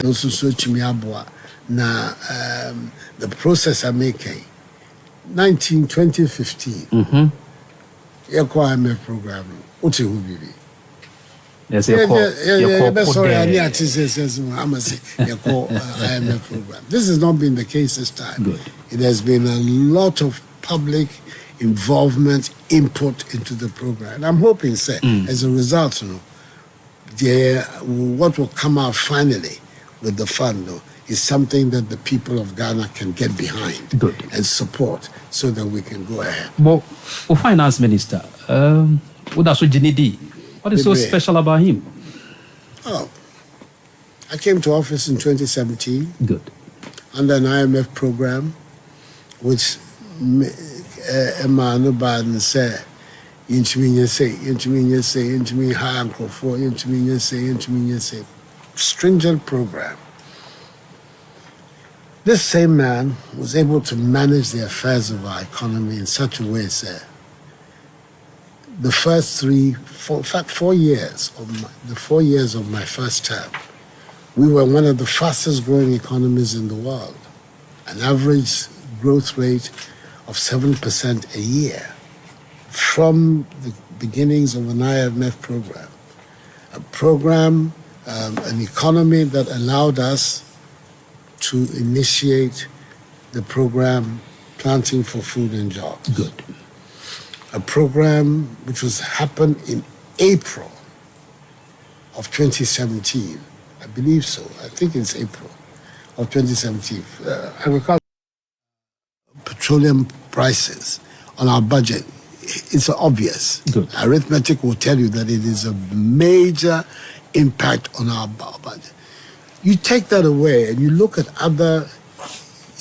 also so chimiabwa na the process I make 2015 IMF program uti hubibi yes sorry I need to say I'm say IMF program. This has not been the case this time. Good. It has been a lot of public involvement, input into the program, and I'm hoping say as a result what will come out finally with the fund is something that the people of Ghana can get behind and support so that we can go ahead. Well, Finance Minister, what is so special about him? Oh, I came to office in 2017. Good. Under an IMF program, which Emma Nuban said, stringent program. This same man was able to manage the affairs of our economy in such a way, sir. The first 4 years of my first term, we were one of the fastest growing economies in the world, an average growth rate of 7% a year from the beginnings of an IMF program, an economy that allowed us to initiate the program Planting for Food and Jobs. Good. A program which was happened in April of 2017. I believe so. I think it's April of 2017. Agriculture, petroleum prices on our budget, it's obvious. Good. Arithmetic will tell you that it is a major impact on our budget. You take that away and you look at other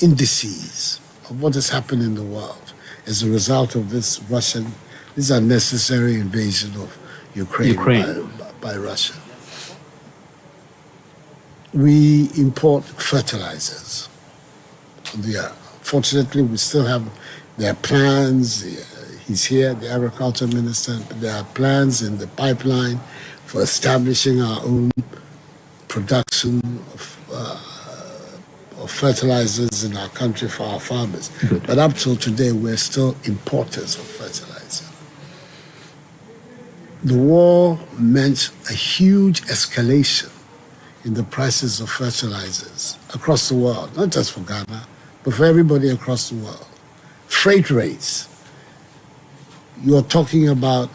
indices of what has happened in the world as a result of this unnecessary invasion of Ukraine. By Russia. We import fertilizers. Fortunately, we still have their plans. He's here, the agriculture minister. There are plans in the pipeline for establishing our own production of fertilizers in our country for our farmers. Good. But up till today, we're still importers of fertilizer. The war meant a huge escalation in the prices of fertilizers across the world, not just for Ghana, but for everybody across the world. Freight rates. You're talking about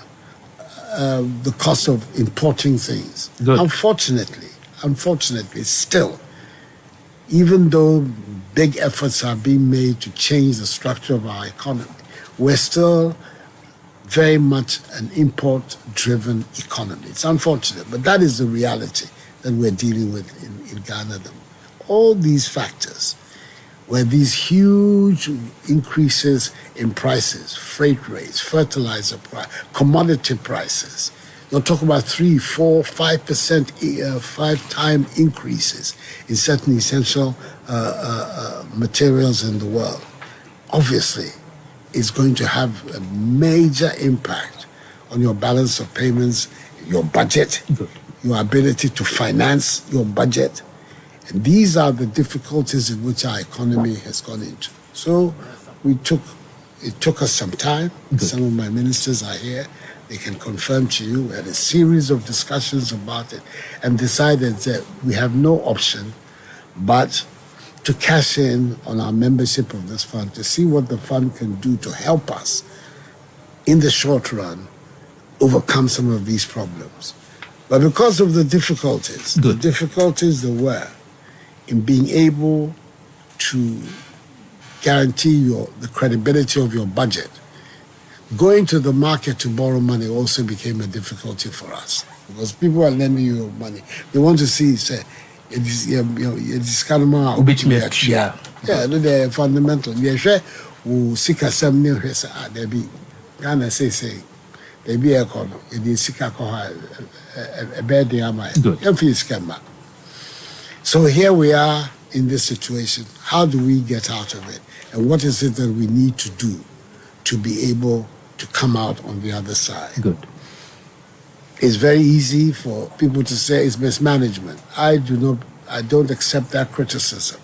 the cost of importing things. Good. Unfortunately, still, even though big efforts are being made to change the structure of our economy, we're still very much an import-driven economy. It's unfortunate, but that is the reality that we're dealing with in Ghana. All these factors, where these huge increases in prices, freight rates, fertilizer price, commodity prices, you're talking about 3, 4, 5%, 5-time increases in certain essential materials in the world. Obviously, it's going to have a major impact on your balance of payments, your budget, your ability to finance your budget. And these are the difficulties in which our economy has gone into. So it took us some time. Good. Some of my ministers are here. They can confirm to you. We had a series of discussions about it and decided that we have no option but to cash in on our membership of this fund, to see what the fund can do to help us in the short run overcome some of these problems. But because of the difficulties, there were in being able to guarantee the credibility of your budget, going to the market to borrow money also became a difficulty for us because people are lending you money. They want to see, say, it's kind of yeah, they're fundamental. Yeah, sure. We seek a some new there be Ghana say there be a corner. It is seek a bad day. So here we are in this situation. How do we get out of it? And what is it that we need to do to be able to come out on the other side? Good. It's very easy for people to say it's mismanagement. I I don't accept that criticism.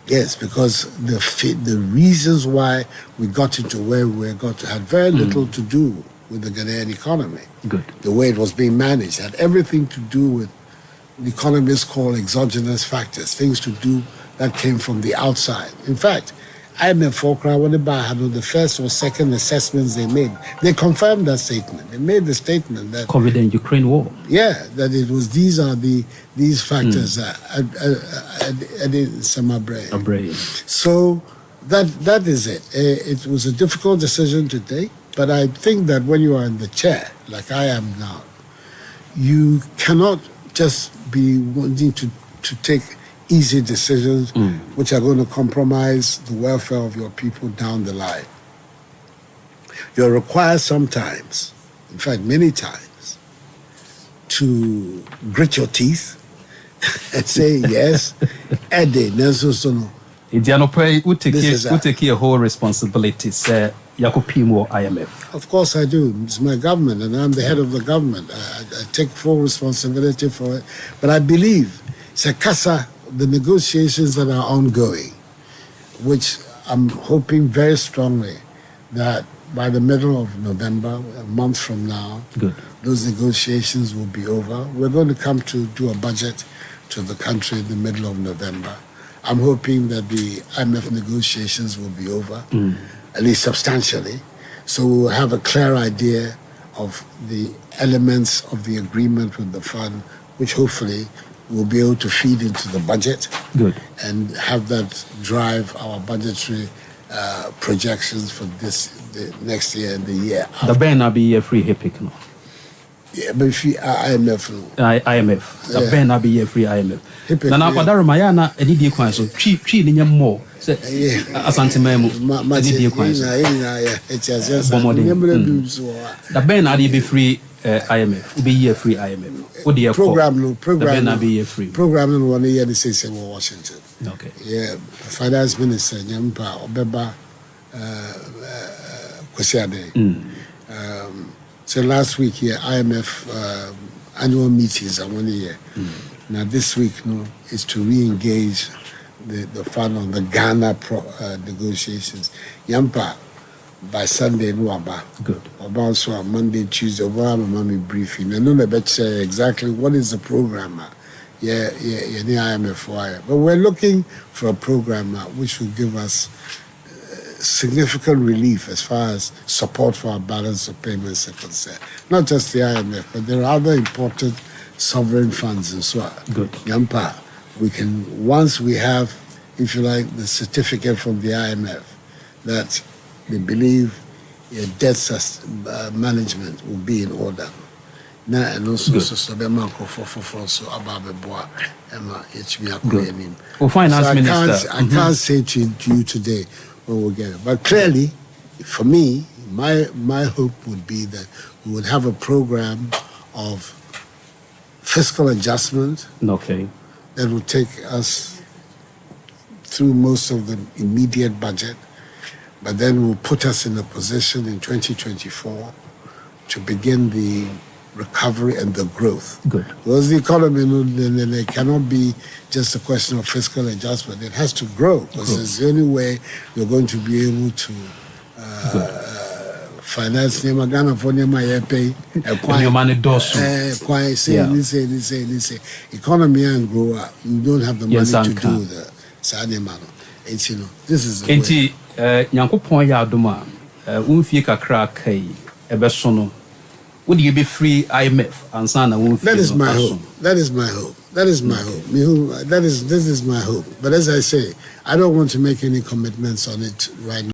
Yes, because the reasons why we got into where we got to had very little to do with the Ghanaian economy. Good. The way it was being managed had everything to do with the economists call exogenous factors, things to do that came from the outside. In fact, IMF the first or second assessments they made, they confirmed that statement. They made the statement that COVID and Ukraine war. Yeah, that it was these factors that added some brain. So that is it. It was a difficult decision to take, but I think that when you are in the chair, like I am now, you cannot just be wanting to take easy decisions which are going to compromise the welfare of your people down the line. You're required sometimes, in fact many times, to grit your teeth and say yes, Eddie, Nelson. We take a whole responsibility, say Yakupimo IMF. Of course I do. It's my government and I'm the head of the government. I take full responsibility for it. But I believe, Sekasa, the negotiations that are ongoing, which I'm hoping very strongly that by the middle of November, a month from now, those negotiations will be over. We're going to come to do a budget to the country in the middle of November. I'm hoping that the IMF negotiations will be over, at least substantially, so we will have a clear idea of the elements of the agreement with the fund, which hopefully will be able to feed into the budget and have that drive our budgetary projections for the next year and the year after. The ban will be a free HIPIC, no? Yeah, but if IMF, no. IMF. The ban will be a free IMF. Nana Padaro Mayana, and Idia Kwanso, cheap in your more. Asante Memo, Idia Kwanso. The ban will be free. IMF, will be a free IMF. What do you program? The be a free program in 1 year. They say Washington. Okay. Yeah, Finance Minister Nyampa Obeba Kwesiade. So last week here, IMF annual meetings are 1 year. Now this week, is to re-engage the fund on the Ghana negotiations. Nyampa. By Sunday, no about. Good. About so on Monday, Tuesday, about mommy briefing. And no bet say exactly what is the program. Yeah, IMF. But we're looking for a program which will give us significant relief as far as support for our balance of payments are concerned. Not just the IMF, but there are other important sovereign funds as well. Good. Yampa, we can, once we have, if you like, the certificate from the IMF that they believe your debt management will be in order. Now, and also, so Finance Minister. I can't say to you today when we'll get it. But clearly, for me, my hope would be that we would have a program of fiscal adjustment that will take us through most of the immediate budget, but then will put us in a position in 2024 to begin the recovery and the growth. Good. Because the economy it cannot be just a question of fiscal adjustment. It has to grow, because it's the only way you're going to be able to finance Ghana for pay economy and grow up. You don't have the money to do the this is the way. Nyankopon ya adoma unfie kakra kai ebesono would you be free IMF and sana unfie. That is my hope. That is my hope. This is my hope. But as I say, I don't want to make any commitments on it right now.